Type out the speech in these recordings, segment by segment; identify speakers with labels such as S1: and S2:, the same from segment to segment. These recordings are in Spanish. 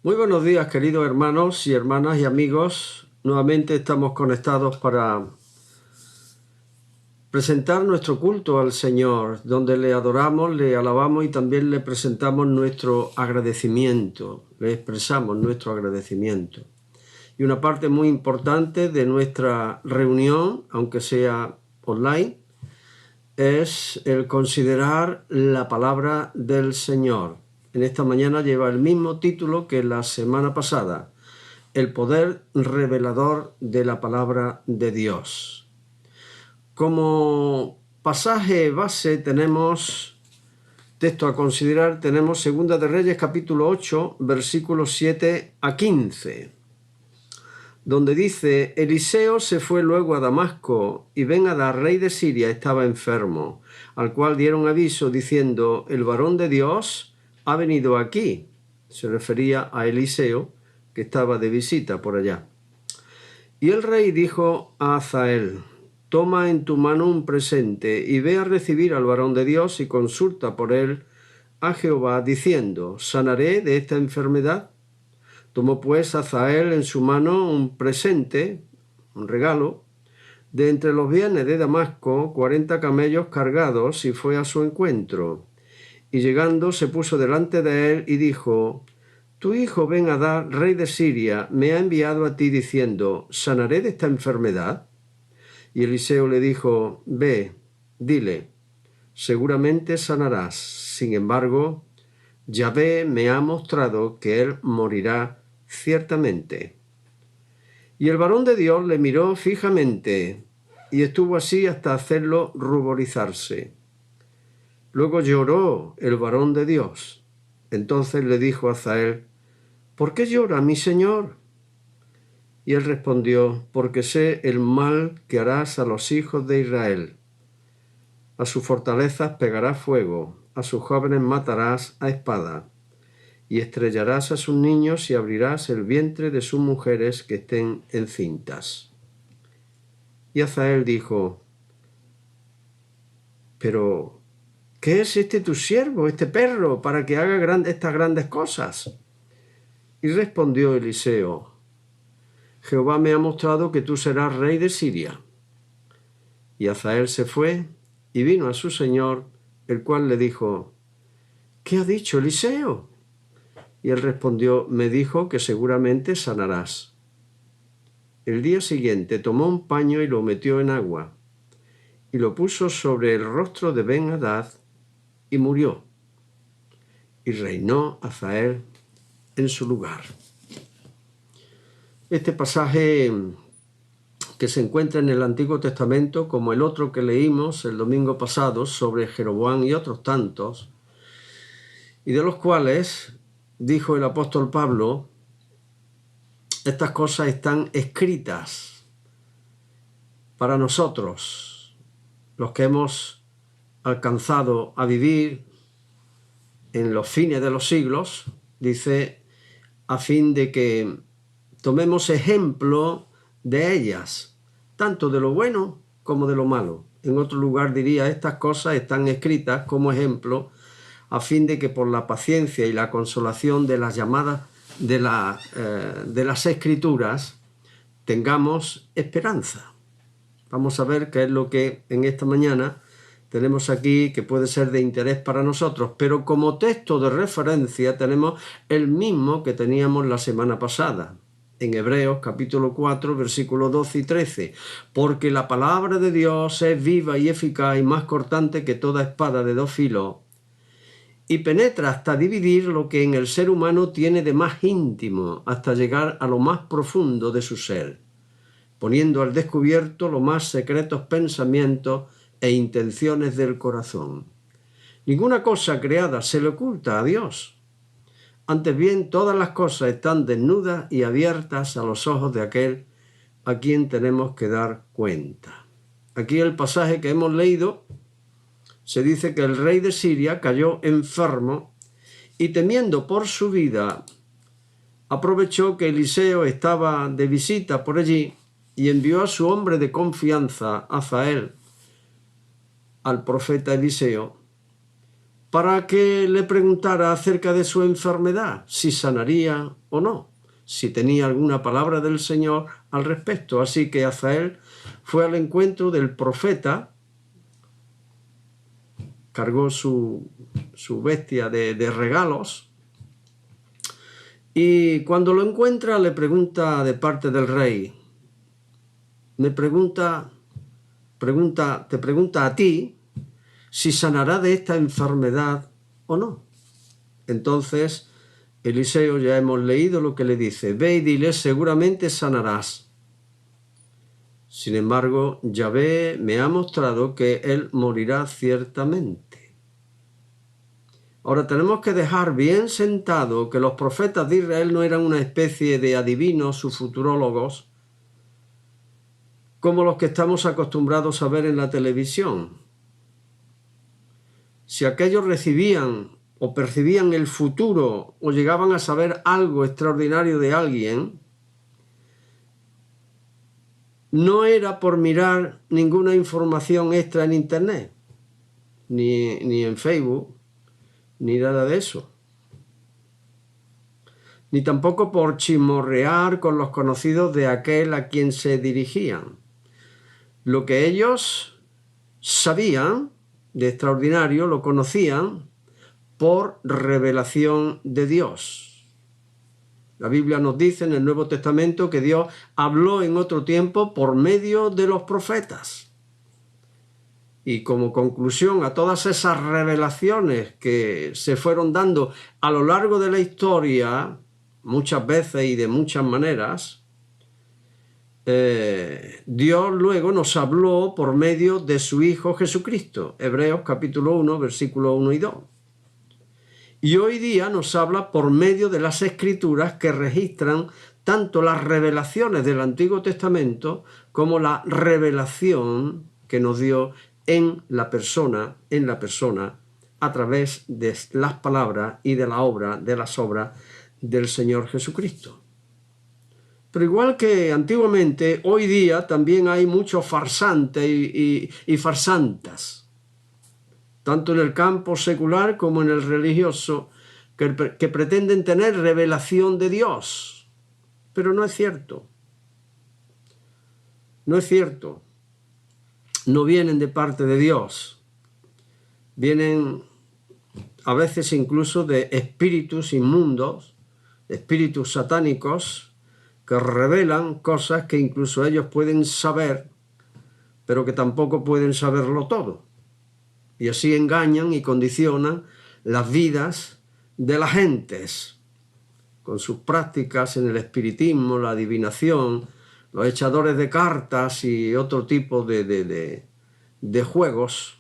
S1: Muy buenos días, queridos hermanos y hermanas y amigos. Nuevamente estamos conectados para presentar nuestro culto al Señor, donde le adoramos, le alabamos y también le presentamos nuestro agradecimiento, le expresamos nuestro agradecimiento. Y una parte muy importante de nuestra reunión, aunque sea online, es el considerar la palabra del Señor. En esta mañana lleva el mismo título que la semana pasada: el poder revelador de la palabra de Dios. Como pasaje base tenemos, texto a considerar, tenemos Segunda de Reyes capítulo 8, versículos 7 a 15, donde dice: Eliseo se fue luego a Damasco, y Ben-Hadad, rey de Siria, estaba enfermo, al cual dieron aviso diciendo: el varón de Dios ha venido aquí. Se refería a Eliseo, que estaba de visita por allá. Y el rey dijo a Hazael: toma en tu mano un presente y ve a recibir al varón de Dios y consulta por él a Jehová, diciendo: ¿sanaré de esta enfermedad? Tomó pues Hazael en su mano un presente, un regalo, de entre los bienes de Damasco, 40 camellos cargados, y fue a su encuentro. Y llegando se puso delante de él y dijo: tu hijo Ben-Hadad, rey de Siria, me ha enviado a ti diciendo: ¿sanaré de esta enfermedad? Y Eliseo le dijo: ve, dile, seguramente sanarás. Sin embargo, Yahvé me ha mostrado que él morirá ciertamente. Y el varón de Dios le miró fijamente, y estuvo así hasta hacerlo ruborizarse. Luego lloró el varón de Dios. Entonces le dijo a Hazael: ¿por qué llora mi señor? Y él respondió: porque sé el mal que harás a los hijos de Israel. A sus fortalezas pegarás fuego, a sus jóvenes matarás a espada, y estrellarás a sus niños y abrirás el vientre de sus mujeres que estén encintas. Y Hazael dijo: pero ¿qué es este tu siervo, este perro, para que haga estas grandes cosas? Y respondió Eliseo: Jehová me ha mostrado que tú serás rey de Siria. Y Hazael se fue y vino a su señor, el cual le dijo: ¿qué ha dicho Eliseo? Y él respondió: me dijo que seguramente sanarás. El día siguiente tomó un paño y lo metió en agua, y lo puso sobre el rostro de Ben-Hadad, y murió. Y reinó Hazael en su lugar. Este pasaje, que se encuentra en el Antiguo Testamento, como el otro que leímos el domingo pasado sobre Jeroboam y otros tantos, y de los cuales dijo el apóstol Pablo: estas cosas están escritas para nosotros, los que hemos alcanzado a vivir en los fines de los siglos, dice, a fin de que tomemos ejemplo de ellas, tanto de lo bueno como de lo malo. En otro lugar diría: estas cosas están escritas como ejemplo, a fin de que por la paciencia y la consolación de las llamadas de las Escrituras tengamos esperanza. Vamos a ver qué es lo que en esta mañana tenemos aquí, que puede ser de interés para nosotros, pero como texto de referencia tenemos el mismo que teníamos la semana pasada, en Hebreos capítulo 4, versículos 12 y 13, porque la palabra de Dios es viva y eficaz y más cortante que toda espada de dos filos, y penetra hasta dividir lo que en el ser humano tiene de más íntimo, hasta llegar a lo más profundo de su ser, poniendo al descubierto los más secretos pensamientos e intenciones del corazón. Ninguna cosa creada se le oculta a Dios. Antes bien, todas las cosas están desnudas y abiertas a los ojos de aquel a quien tenemos que dar cuenta. Aquí el pasaje que hemos leído se dice que el rey de Siria cayó enfermo y, temiendo por su vida, aprovechó que Eliseo estaba de visita por allí y envió a su hombre de confianza, Hazael, al profeta Eliseo, para que le preguntara acerca de su enfermedad, si sanaría o no, si tenía alguna palabra del Señor al respecto. Así que Hazael fue al encuentro del profeta, cargó su bestia de regalos, y cuando lo encuentra le pregunta de parte del rey, te pregunta a ti si sanará de esta enfermedad o no. Entonces Eliseo, ya hemos leído lo que le dice, ve y dile, seguramente sanarás. Sin embargo, Yahvé me ha mostrado que él morirá ciertamente. Ahora tenemos que dejar bien sentado que los profetas de Israel no eran una especie de adivinos o futurólogos como los que estamos acostumbrados a ver en la televisión. Si aquellos recibían o percibían el futuro o llegaban a saber algo extraordinario de alguien, no era por mirar ninguna información extra en Internet, ni en Facebook, ni nada de eso. Ni tampoco por chismorrear con los conocidos de aquel a quien se dirigían. Lo que ellos sabían de extraordinario lo conocían por revelación de Dios. La Biblia nos dice en el Nuevo Testamento que Dios habló en otro tiempo por medio de los profetas. Y como conclusión a todas esas revelaciones que se fueron dando a lo largo de la historia, muchas veces y de muchas maneras, Dios luego nos habló por medio de su Hijo Jesucristo. Hebreos capítulo 1, versículos 1 y 2. Y hoy día nos habla por medio de las Escrituras que registran tanto las revelaciones del Antiguo Testamento como la revelación que nos dio en la persona, a través de las palabras y de las obras del Señor Jesucristo. Pero igual que antiguamente, hoy día también hay muchos farsantes y farsantas, tanto en el campo secular como en el religioso, que pretenden tener revelación de Dios. Pero no es cierto. No es cierto. No vienen de parte de Dios. Vienen a veces incluso de espíritus inmundos, espíritus satánicos, que revelan cosas que incluso ellos pueden saber, pero que tampoco pueden saberlo todo. Y así engañan y condicionan las vidas de las gentes con sus prácticas en el espiritismo, la adivinación, los echadores de cartas y otro tipo de juegos,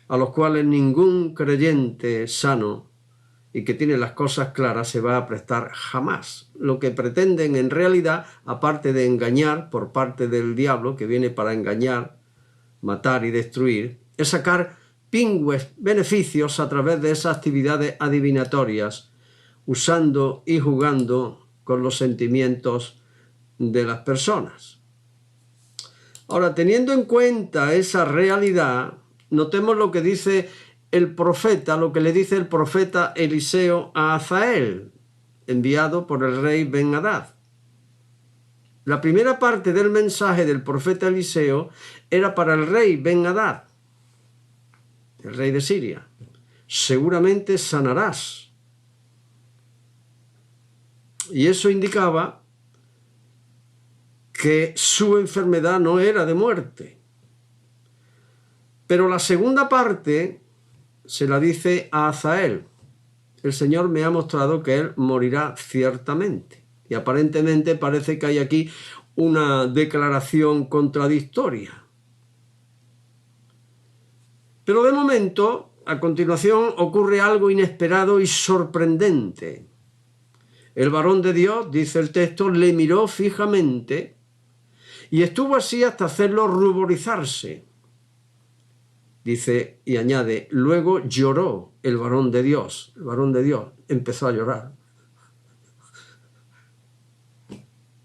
S1: a los cuales ningún creyente sano y que tiene las cosas claras se va a prestar jamás. Lo que pretenden en realidad, aparte de engañar por parte del diablo, que viene para engañar, matar y destruir, es sacar pingües beneficios a través de esas actividades adivinatorias, usando y jugando con los sentimientos de las personas. Ahora, teniendo en cuenta esa realidad, notemos lo que dice el profeta, lo que le dice el profeta Eliseo a Hazael, enviado por el rey Ben-Hadad. La primera parte del mensaje del profeta Eliseo era para el rey Ben-Hadad, el rey de Siria. Seguramente sanarás. Y eso indicaba que su enfermedad no era de muerte. Pero la segunda parte se la dice a Hazael. El Señor me ha mostrado que él morirá ciertamente. Y aparentemente parece que hay aquí una declaración contradictoria. Pero de momento, a continuación, ocurre algo inesperado y sorprendente. El varón de Dios, dice el texto, le miró fijamente y estuvo así hasta hacerlo ruborizarse. Dice y añade, luego lloró el varón de Dios. El varón de Dios empezó a llorar.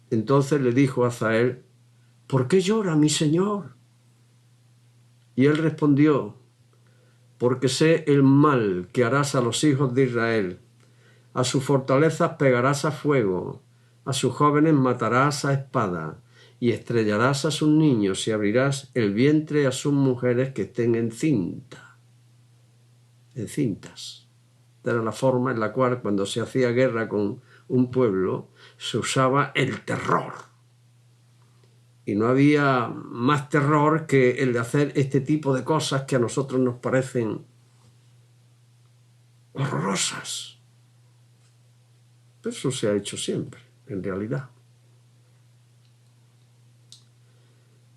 S1: Entonces le dijo a Hazael, ¿por qué llora mi señor? Y él respondió, porque sé el mal que harás a los hijos de Israel. A sus fortalezas pegarás a fuego, a sus jóvenes matarás a espada, y estrellarás a sus niños y abrirás el vientre a sus mujeres que estén encintas. Era la forma en la cual, cuando se hacía guerra con un pueblo, se usaba el terror. Y no había más terror que el de hacer este tipo de cosas que a nosotros nos parecen horrorosas. Pero eso se ha hecho siempre, en realidad.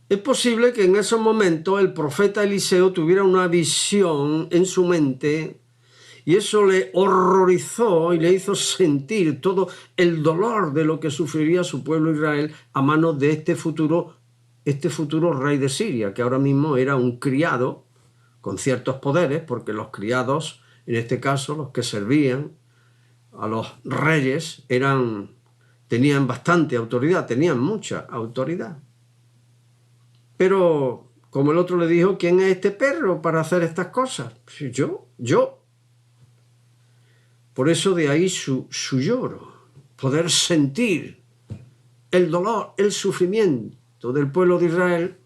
S1: Es posible que en esos momentos el profeta Eliseo tuviera una visión en su mente y eso le horrorizó y le hizo sentir todo el dolor de lo que sufriría su pueblo Israel a manos de este futuro rey de Siria, que ahora mismo era un criado con ciertos poderes, porque los criados, en este caso los que servían a los reyes, tenían bastante autoridad, tenían mucha autoridad. Pero, como el otro le dijo, ¿quién es este perro para hacer estas cosas? Yo. Por eso de ahí su lloro, poder sentir el dolor, el sufrimiento del pueblo de Israel,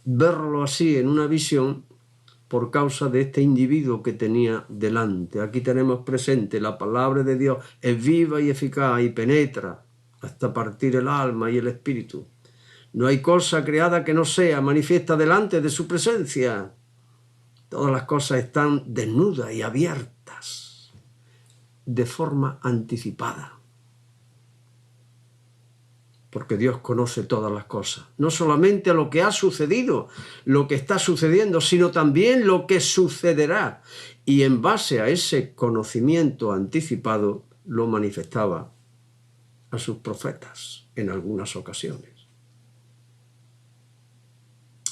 S1: verlo así en una visión por causa de este individuo que tenía delante. Aquí tenemos presente la palabra de Dios, es viva y eficaz y penetra hasta partir el alma y el espíritu. No hay cosa creada que no sea manifiesta delante de su presencia. Todas las cosas están desnudas y abiertas de forma anticipada. Porque Dios conoce todas las cosas. No solamente lo que ha sucedido, lo que está sucediendo, sino también lo que sucederá. Y en base a ese conocimiento anticipado, lo manifestaba a sus profetas en algunas ocasiones.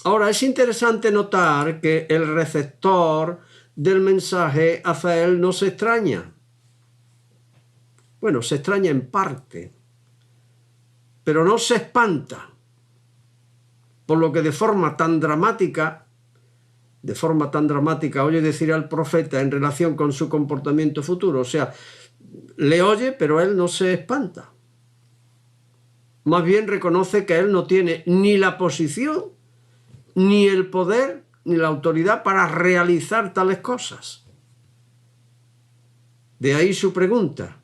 S1: Ahora, es interesante notar que el receptor del mensaje, Azael, no se extraña. Bueno, se extraña en parte, pero no se espanta, por lo que de forma tan dramática oye decir al profeta en relación con su comportamiento futuro. O sea, le oye, pero él no se espanta. Más bien reconoce que él no tiene ni la posición, ni el poder, ni la autoridad para realizar tales cosas. De ahí su pregunta: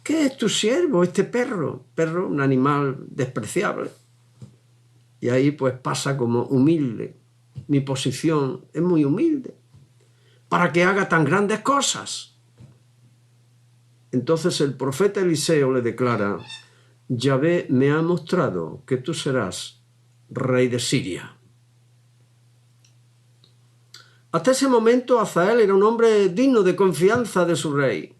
S1: ¿qué es tu siervo, este perro? Perro, un animal despreciable. Y ahí pues pasa como humilde. Mi posición es muy humilde para que haga tan grandes cosas. Entonces el profeta Eliseo le declara: Yahvé me ha mostrado que tú serás rey de Siria. Hasta ese momento Azael era un hombre digno de confianza de su rey.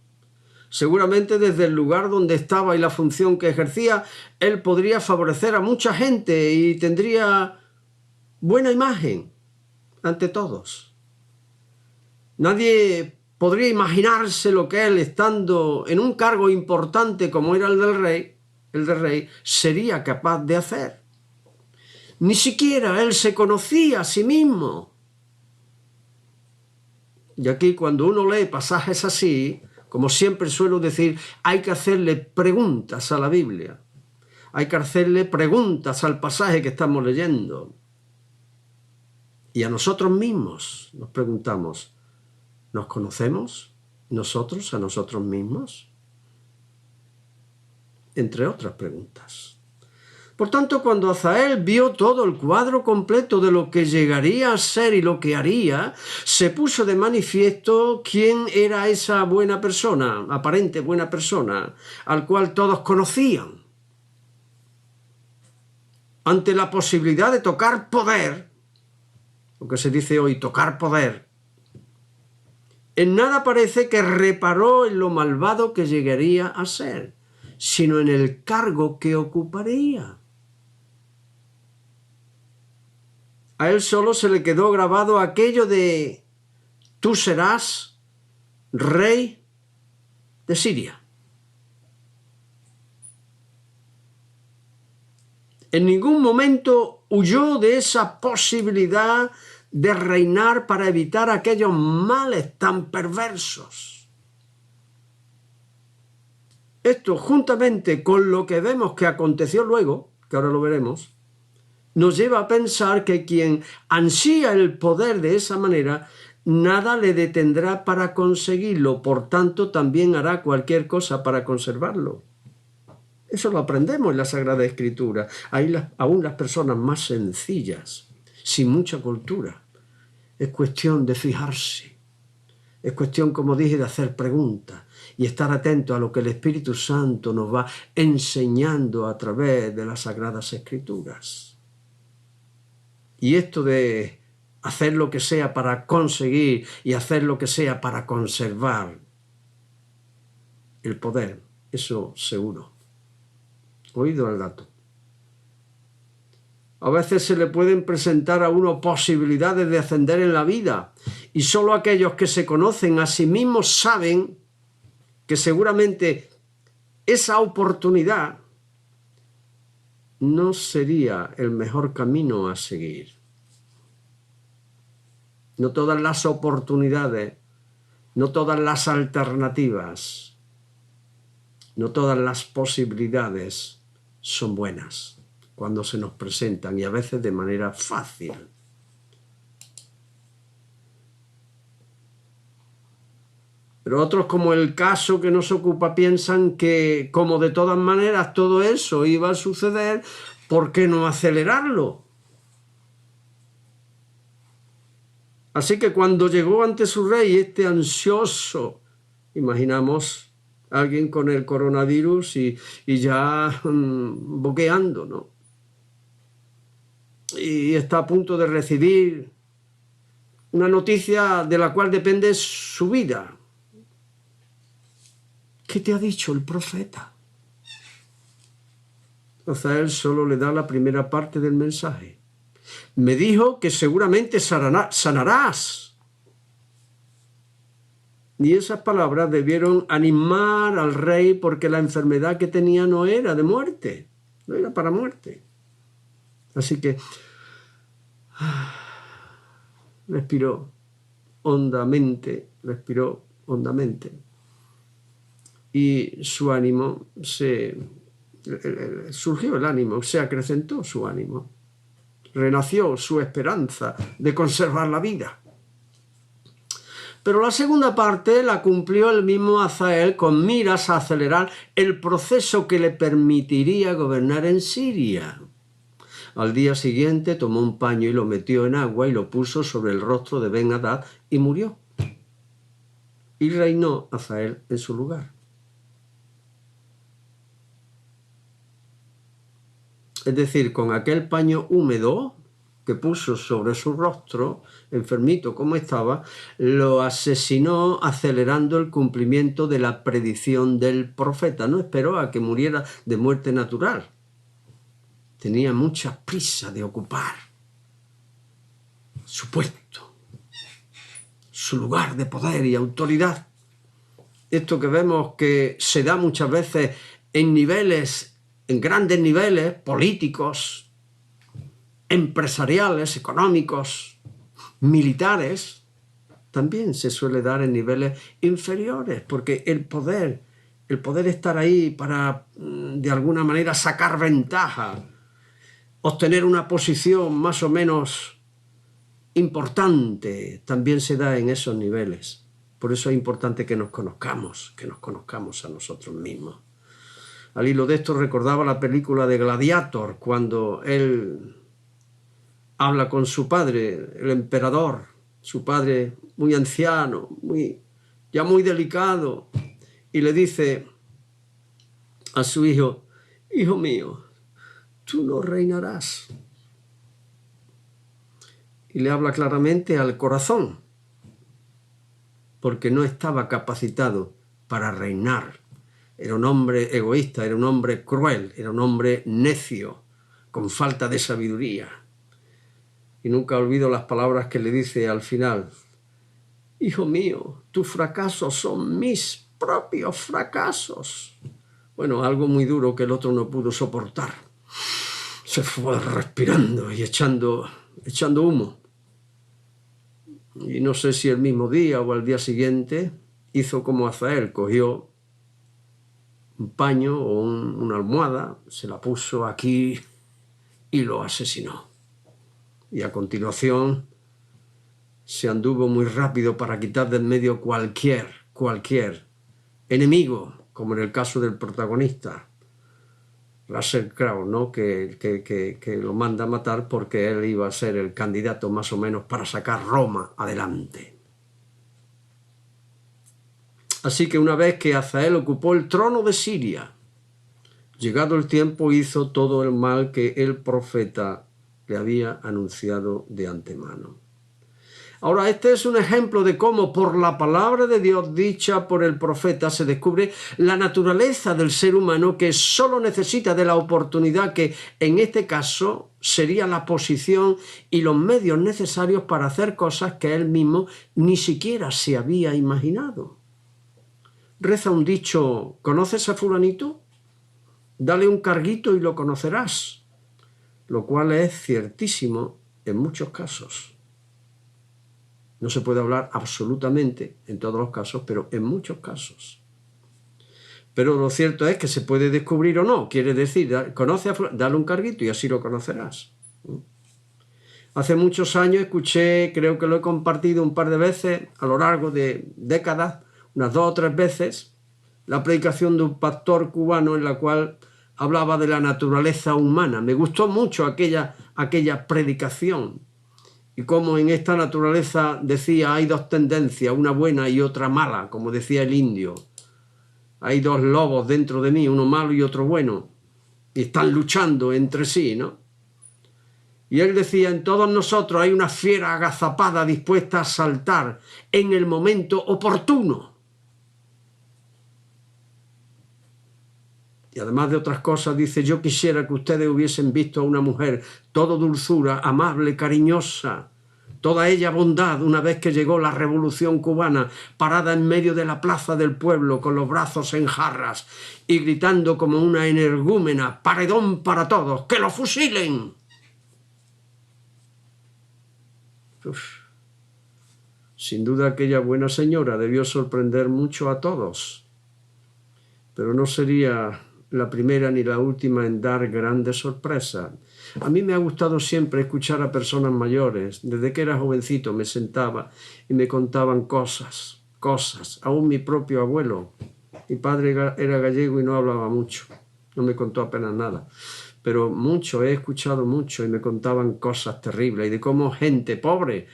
S1: Seguramente desde el lugar donde estaba y la función que ejercía, él podría favorecer a mucha gente y tendría buena imagen ante todos. Nadie podría imaginarse lo que él, estando en un cargo importante como era el del rey, sería capaz de hacer. Ni siquiera él se conocía a sí mismo. Y aquí, cuando uno lee pasajes así, como siempre suelo decir, hay que hacerle preguntas a la Biblia. Hay que hacerle preguntas al pasaje que estamos leyendo. Y a nosotros mismos nos preguntamos: ¿nos conocemos nosotros a nosotros mismos? Entre otras preguntas. Por tanto, cuando Azael vio todo el cuadro completo de lo que llegaría a ser y lo que haría, se puso de manifiesto quién era esa buena persona, aparente buena persona, al cual todos conocían. Ante la posibilidad de tocar poder, lo que se dice hoy, tocar poder, en nada parece que reparó en lo malvado que llegaría a ser, sino en el cargo que ocuparía. A él solo se le quedó grabado aquello de: tú serás rey de Siria. En ningún momento huyó de esa posibilidad de reinar para evitar aquellos males tan perversos. Esto, juntamente con lo que vemos que aconteció luego, que ahora lo veremos, nos lleva a pensar que quien ansía el poder de esa manera, nada le detendrá para conseguirlo, por tanto también hará cualquier cosa para conservarlo. Eso lo aprendemos en la Sagrada Escritura. Aún las personas más sencillas, sin mucha cultura, es cuestión de fijarse. Es cuestión, como dije, de hacer preguntas y estar atento a lo que el Espíritu Santo nos va enseñando a través de las Sagradas Escrituras. Y esto de hacer lo que sea para conseguir y hacer lo que sea para conservar el poder, eso seguro. Oído el dato. A veces se le pueden presentar a uno posibilidades de ascender en la vida y solo aquellos que se conocen a sí mismos saben que seguramente esa oportunidad no sería el mejor camino a seguir. No todas las oportunidades, no todas las alternativas, no todas las posibilidades son buenas cuando se nos presentan y a veces de manera fácil. Pero otros, como el caso que nos ocupa, piensan que como de todas maneras todo eso iba a suceder, ¿por qué no acelerarlo? Así que cuando llegó ante su rey este ansioso, imaginamos a alguien con el coronavirus y ya boqueando, ¿no? Y está a punto de recibir una noticia de la cual depende su vida. ¿Qué te ha dicho el profeta? Azael solo le da la primera parte del mensaje. Me dijo que seguramente sanarás. Y esas palabras debieron animar al rey porque la enfermedad que tenía no era de muerte, no era para muerte. Así que respiró hondamente. Y su ánimo surgió el ánimo, se acrecentó su ánimo. Renació su esperanza de conservar la vida. Pero la segunda parte la cumplió el mismo Azael con miras a acelerar el proceso que le permitiría gobernar en Siria. Al día siguiente tomó un paño y lo metió en agua y lo puso sobre el rostro de Ben-Hadad y murió. Y reinó Azael en su lugar. Es decir, con aquel paño húmedo que puso sobre su rostro, enfermito como estaba, lo asesinó acelerando el cumplimiento de la predicción del profeta. No esperó a que muriera de muerte natural. Tenía mucha prisa de ocupar su puesto, su lugar de poder y autoridad. Esto que vemos que se da muchas veces en grandes niveles políticos, empresariales, económicos, militares, también se suele dar en niveles inferiores, porque el poder estar ahí para, de alguna manera, sacar ventaja, obtener una posición más o menos importante, también se da en esos niveles. Por eso es importante que nos conozcamos a nosotros mismos. Al hilo de esto recordaba la película de Gladiator, cuando él habla con su padre, el emperador, su padre muy anciano, ya muy delicado, y le dice a su hijo: hijo mío, tú no reinarás. Y le habla claramente al corazón, porque no estaba capacitado para reinar. Era un hombre egoísta, era un hombre cruel, era un hombre necio, con falta de sabiduría. Y nunca olvido las palabras que le dice al final: hijo mío, tus fracasos son mis propios fracasos. Bueno, algo muy duro que el otro no pudo soportar. Se fue respirando y echando humo. Y no sé si el mismo día o al día siguiente hizo como Hazael, cogió un paño o una almohada, se la puso aquí y lo asesinó. Y a continuación se anduvo muy rápido para quitar del medio cualquier enemigo, como en el caso del protagonista, Russell Crowe, ¿no? que lo manda a matar porque él iba a ser el candidato más o menos para sacar Roma adelante. Así que una vez que Hazael ocupó el trono de Siria, llegado el tiempo hizo todo el mal que el profeta le había anunciado de antemano. Ahora, este es un ejemplo de cómo por la palabra de Dios dicha por el profeta se descubre la naturaleza del ser humano, que solo necesita de la oportunidad que en este caso sería la posición y los medios necesarios para hacer cosas que él mismo ni siquiera se había imaginado. Reza un dicho: ¿conoces a fulanito? Dale un carguito y lo conocerás, lo cual es ciertísimo en muchos casos. No se puede hablar absolutamente en todos los casos, pero en muchos casos. Pero lo cierto es que se puede descubrir o no. Quiere decir, conoce a dale un carguito y así lo conocerás. Hace muchos años escuché, creo que lo he compartido un par de veces a lo largo de décadas, unas 2 o 3 veces, la predicación de un pastor cubano en la cual hablaba de la naturaleza humana. Me gustó mucho aquella predicación. Y como en esta naturaleza decía, hay 2 tendencias, una buena y otra mala, como decía el indio. Hay 2 lobos dentro de mí, uno malo y otro bueno, y están luchando entre sí, ¿no? Y él decía, en todos nosotros hay una fiera agazapada dispuesta a saltar en el momento oportuno. Y además de otras cosas dice, yo quisiera que ustedes hubiesen visto a una mujer todo dulzura, amable, cariñosa, toda ella bondad, una vez que llegó la Revolución Cubana, parada en medio de la plaza del pueblo con los brazos en jarras y gritando como una energúmena, paredón para todos, ¡que lo fusilen! Uf. Sin duda aquella buena señora debió sorprender mucho a todos, pero no sería la primera ni la última en dar grandes sorpresas. A mí me ha gustado siempre escuchar a personas mayores. Desde que era jovencito me sentaba y me contaban cosas. Aún mi propio abuelo. Mi padre era gallego y no hablaba mucho. No me contó apenas nada. Pero mucho, he escuchado mucho y me contaban cosas terribles y de cómo gente pobre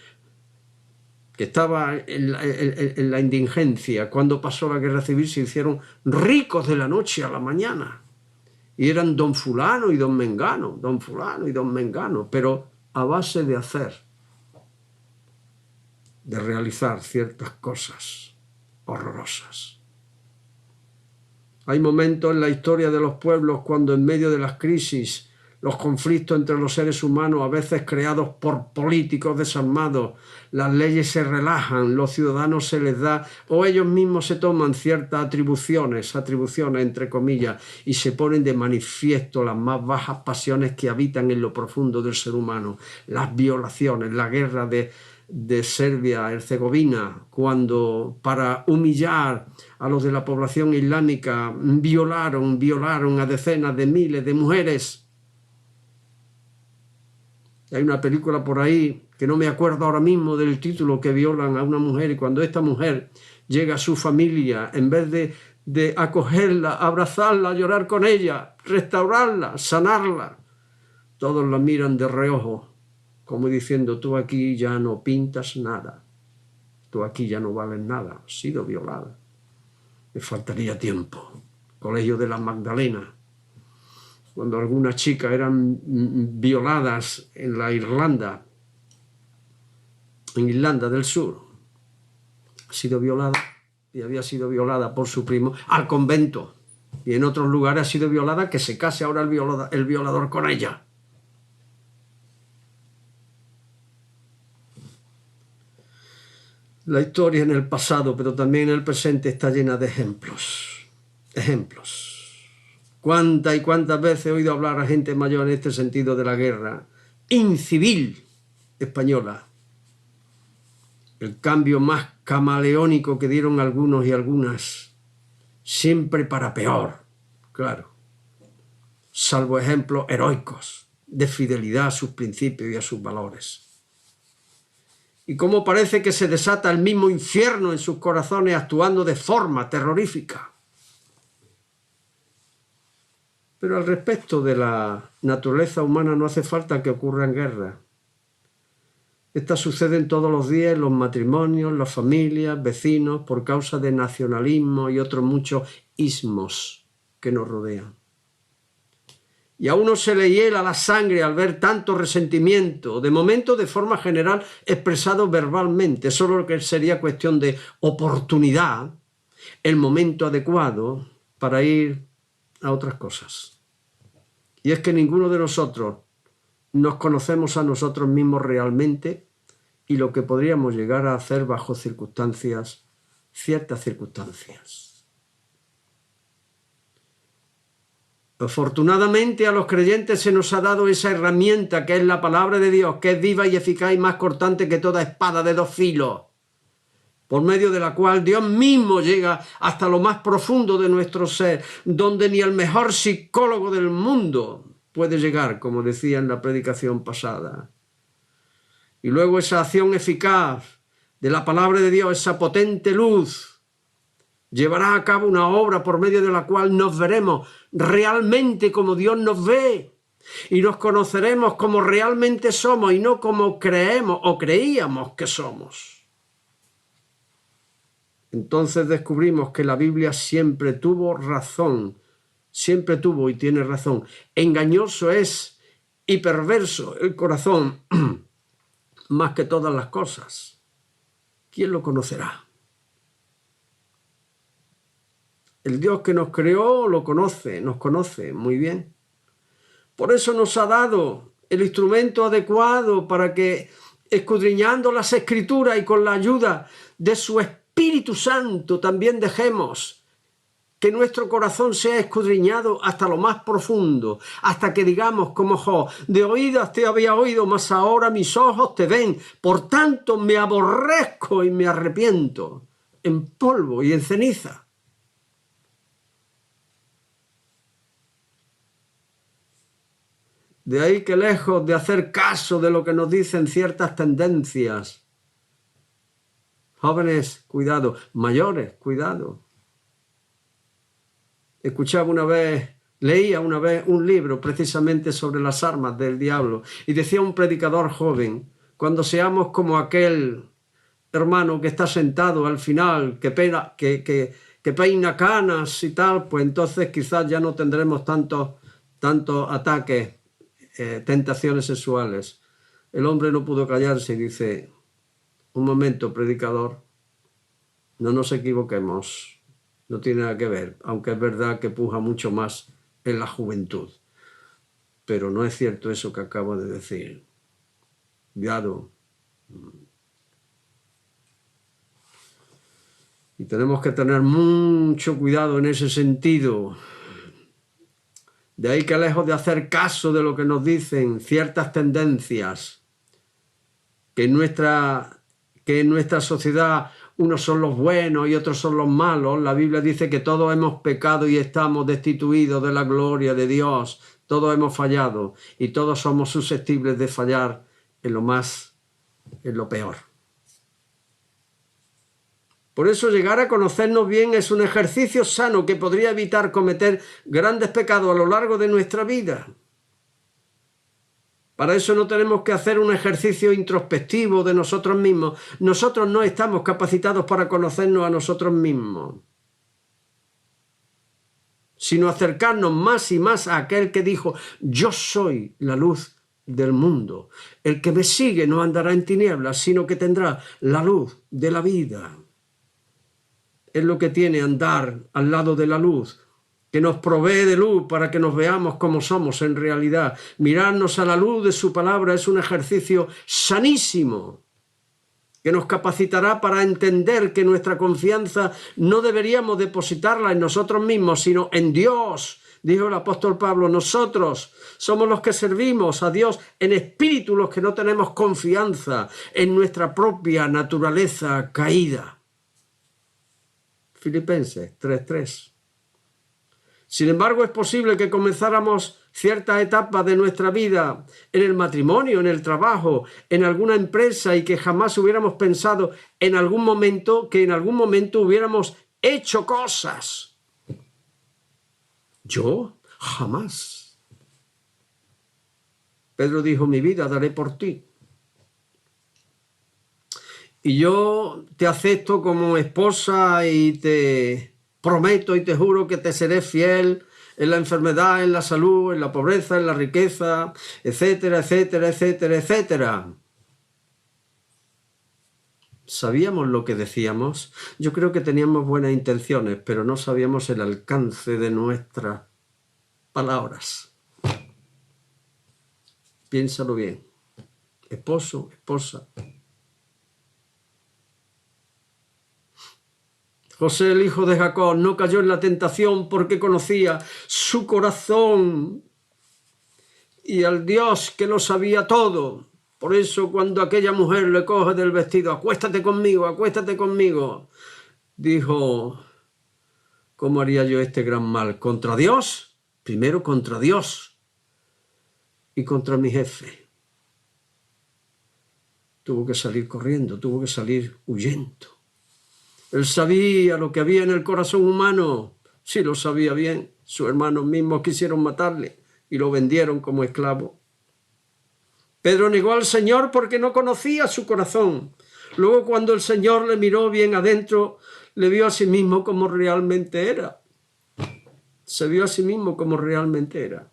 S1: que estaba en la indigencia, cuando pasó la guerra civil, se hicieron ricos de la noche a la mañana. Y eran don fulano y don mengano, don fulano y don mengano, pero a base de hacer, de realizar ciertas cosas horrorosas. Hay momentos en la historia de los pueblos cuando en medio de las crisis, los conflictos entre los seres humanos, a veces creados por políticos desarmados, las leyes se relajan, los ciudadanos se les da, o ellos mismos se toman ciertas atribuciones entre comillas, y se ponen de manifiesto las más bajas pasiones que habitan en lo profundo del ser humano. Las violaciones, la guerra de Serbia, Herzegovina, cuando para humillar a los de la población islámica violaron a decenas de miles de mujeres. Hay una película por ahí, que no me acuerdo ahora mismo del título, que violan a una mujer y cuando esta mujer llega a su familia, en vez de acogerla, abrazarla, llorar con ella, restaurarla, sanarla, todos la miran de reojo, como diciendo, tú aquí ya no pintas nada, tú aquí ya no vales nada, has sido violada. Me faltaría tiempo. Colegio de la Magdalena, cuando algunas chicas eran violadas en la Irlanda del Sur, ha sido violada y había sido violada por su primo al convento, y en otros lugares ha sido violada, que se case ahora el violador con ella. La historia en el pasado, pero también en el presente, está llena de ejemplos. ¿Cuántas y cuántas veces he oído hablar a gente mayor en este sentido de la guerra incivil española? el cambio más camaleónico que dieron algunos y algunas, siempre para peor, claro, salvo ejemplos heroicos de fidelidad a sus principios y a sus valores. Y cómo parece que se desata el mismo infierno en sus corazones actuando de forma terrorífica. Pero al respecto de la naturaleza humana no hace falta que ocurran guerras. Estas suceden todos los días en los matrimonios, las familias, vecinos, por causa de nacionalismo y otros muchos ismos que nos rodean. Y a uno se le hiela la sangre al ver tanto resentimiento, de momento de forma general expresado verbalmente, solo que sería cuestión de oportunidad, el momento adecuado para ir a otras cosas. Y es que ninguno de nosotros nos conocemos a nosotros mismos realmente y lo que podríamos llegar a hacer bajo ciertas circunstancias. Afortunadamente a los creyentes se nos ha dado esa herramienta que es la palabra de Dios, que es viva y eficaz y más cortante que toda espada de 2 filos, por medio de la cual Dios mismo llega hasta lo más profundo de nuestro ser, donde ni el mejor psicólogo del mundo puede llegar, como decía en la predicación pasada. Y luego esa acción eficaz de la palabra de Dios, esa potente luz, llevará a cabo una obra por medio de la cual nos veremos realmente como Dios nos ve y nos conoceremos como realmente somos y no como creemos o creíamos que somos. Entonces descubrimos que la Biblia siempre tuvo razón, siempre tuvo y tiene razón. Engañoso es y perverso el corazón más que todas las cosas. ¿Quién lo conocerá? El Dios que nos creó lo conoce, nos conoce muy bien. Por eso nos ha dado el instrumento adecuado para que, escudriñando las Escrituras y con la ayuda de su Espíritu Santo, también dejemos que nuestro corazón sea escudriñado hasta lo más profundo, hasta que digamos como Job, de oídas te había oído, mas ahora mis ojos te ven, por tanto me aborrezco y me arrepiento, en polvo y en ceniza. De ahí que lejos de hacer caso de lo que nos dicen ciertas tendencias, jóvenes, cuidado, mayores, cuidado. Leía una vez un libro precisamente sobre las armas del diablo y decía un predicador joven, cuando seamos como aquel hermano que está sentado al final, que peina canas y tal, pues entonces quizás ya no tendremos tantos ataques, tentaciones sexuales. El hombre no pudo callarse y dice, un momento, predicador, no nos equivoquemos. No tiene nada que ver, aunque es verdad que puja mucho más en la juventud. Pero no es cierto eso que acabo de decir. Cuidado. Y tenemos que tener mucho cuidado en ese sentido. De ahí que lejos de hacer caso de lo que nos dicen ciertas tendencias, que en nuestra sociedad unos son los buenos y otros son los malos. La Biblia dice que todos hemos pecado y estamos destituidos de la gloria de Dios. Todos hemos fallado y todos somos susceptibles de fallar en lo peor. Por eso llegar a conocernos bien es un ejercicio sano que podría evitar cometer grandes pecados a lo largo de nuestra vida. Para eso no tenemos que hacer un ejercicio introspectivo de nosotros mismos. Nosotros no estamos capacitados para conocernos a nosotros mismos, sino acercarnos más y más a aquel que dijo, yo soy la luz del mundo. El que me sigue no andará en tinieblas, sino que tendrá la luz de la vida. Es lo que tiene andar al lado de la luz, que nos provee de luz para que nos veamos como somos en realidad. Mirarnos a la luz de su palabra es un ejercicio sanísimo que nos capacitará para entender que nuestra confianza no deberíamos depositarla en nosotros mismos, sino en Dios, Dijo el apóstol Pablo, nosotros somos los que servimos a Dios en espíritu, los que no tenemos confianza en nuestra propia naturaleza caída. Filipenses 3:3. Sin embargo, es posible que comenzáramos ciertas etapas de nuestra vida en el matrimonio, en el trabajo, en alguna empresa y que jamás hubiéramos pensado que en algún momento hubiéramos hecho cosas. Yo jamás. Pedro dijo, mi vida daré por ti. Y yo te acepto como esposa y te prometo y te juro que te seré fiel en la enfermedad, en la salud, en la pobreza, en la riqueza, etcétera, etcétera, etcétera, etcétera. ¿Sabíamos lo que decíamos? Yo creo que teníamos buenas intenciones, pero no sabíamos el alcance de nuestras palabras. Piénsalo bien. Esposo, esposa. José, el hijo de Jacob, no cayó en la tentación porque conocía su corazón y al Dios que lo sabía todo. Por eso cuando aquella mujer le coge del vestido, acuéstate conmigo, dijo, ¿cómo haría yo este gran mal? ¿Contra Dios? Primero contra Dios y contra mi jefe. Tuvo que salir corriendo, tuvo que salir huyendo. Él sabía lo que había en el corazón humano. Sí lo sabía bien. Sus hermanos mismos quisieron matarle y lo vendieron como esclavo. Pedro negó al Señor porque no conocía su corazón. Luego, cuando el Señor le miró bien adentro, le vio a sí mismo como realmente era. Se vio a sí mismo como realmente era.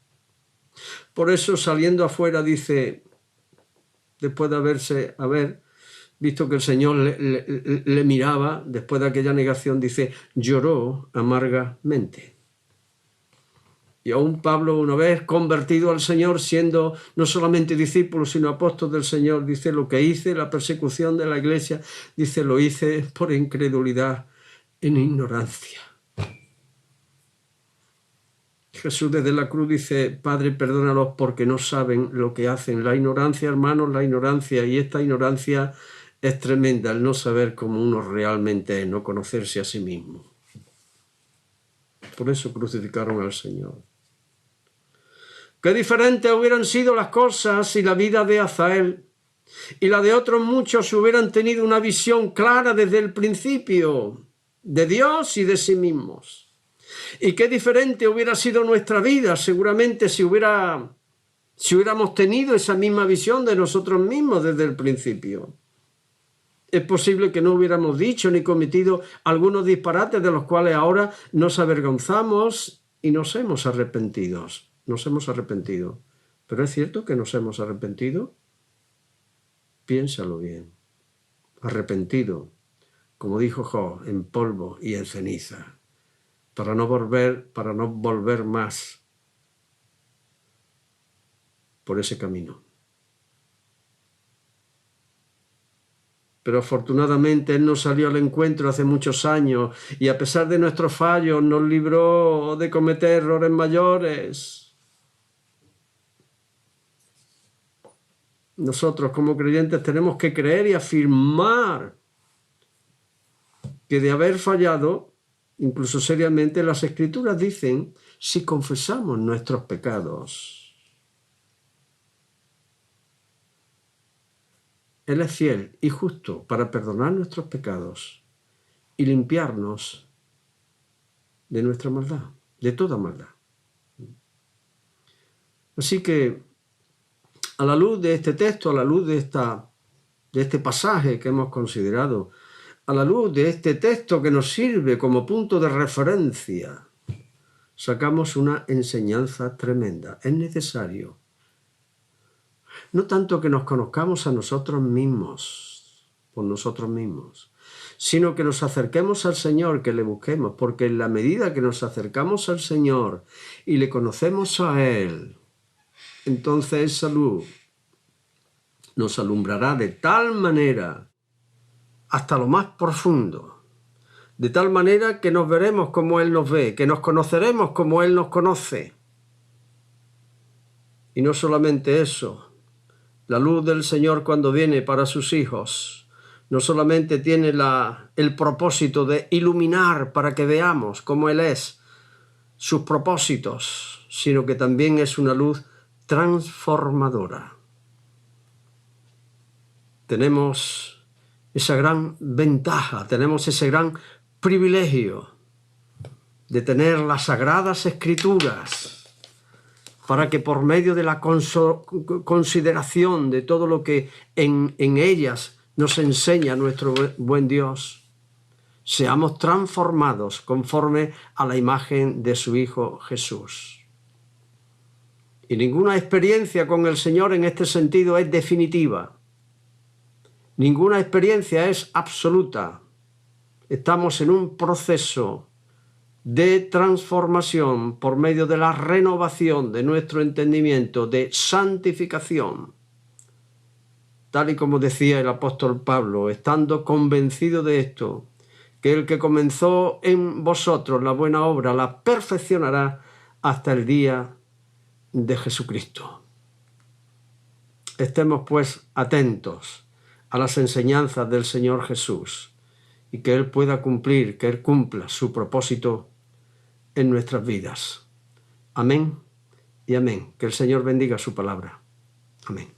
S1: Por eso, saliendo afuera, dice, después de haber visto que el Señor le miraba, después de aquella negación, dice, lloró amargamente. Y aún Pablo, una vez convertido al Señor, siendo no solamente discípulo, sino apóstol del Señor, dice, lo que hice, la persecución de la iglesia, dice, lo hice por incredulidad, en ignorancia. Jesús desde la cruz dice, Padre, perdónalos porque no saben lo que hacen. La ignorancia, hermanos, la ignorancia, y esta ignorancia es tremenda, el no saber cómo uno realmente es, no conocerse a sí mismo. Por eso crucificaron al Señor. Qué diferentes hubieran sido las cosas si la vida de Azael y la de otros muchos hubieran tenido una visión clara desde el principio de Dios y de sí mismos. Y qué diferente hubiera sido nuestra vida seguramente si hubiéramos tenido esa misma visión de nosotros mismos desde el principio. Es posible que no hubiéramos dicho ni cometido algunos disparates de los cuales ahora nos avergonzamos y nos hemos arrepentido. ¿Pero es cierto que nos hemos arrepentido? Piénsalo bien. Arrepentido, como dijo Job, en polvo y en ceniza, para no volver más por ese camino. Pero afortunadamente Él nos salió al encuentro hace muchos años y a pesar de nuestros fallos nos libró de cometer errores mayores. Nosotros como creyentes tenemos que creer y afirmar que de haber fallado, incluso seriamente, las Escrituras dicen, si confesamos nuestros pecados, Él es fiel y justo para perdonar nuestros pecados y limpiarnos de nuestra maldad, de toda maldad. Así que, a la luz de este texto, a la luz de este pasaje que hemos considerado, a la luz de este texto que nos sirve como punto de referencia, sacamos una enseñanza tremenda. Es necesario, no tanto que nos conozcamos a nosotros mismos, por nosotros mismos, sino que nos acerquemos al Señor, que le busquemos, porque en la medida que nos acercamos al Señor y le conocemos a Él, entonces esa luz nos alumbrará de tal manera hasta lo más profundo de tal manera que nos veremos como Él nos ve, que nos conoceremos como Él nos conoce. Y no solamente eso, la luz del Señor cuando viene para sus hijos, no solamente tiene el propósito de iluminar para que veamos cómo Él es, sus propósitos, sino que también es una luz transformadora. Tenemos esa gran ventaja, tenemos ese gran privilegio de tener las Sagradas Escrituras para que por medio de la consideración de todo lo que en ellas nos enseña nuestro buen Dios, seamos transformados conforme a la imagen de su Hijo Jesús. Y ninguna experiencia con el Señor en este sentido es definitiva. Ninguna experiencia es absoluta. Estamos en un proceso de transformación por medio de la renovación de nuestro entendimiento, de santificación. Tal y como decía el apóstol Pablo, estando convencido de esto, que el que comenzó en vosotros la buena obra la perfeccionará hasta el día de Jesucristo. Estemos pues atentos a las enseñanzas del Señor Jesús y que Él pueda cumplir, que Él cumpla su propósito en nuestras vidas. Amén y amén. Que el Señor bendiga su palabra. Amén.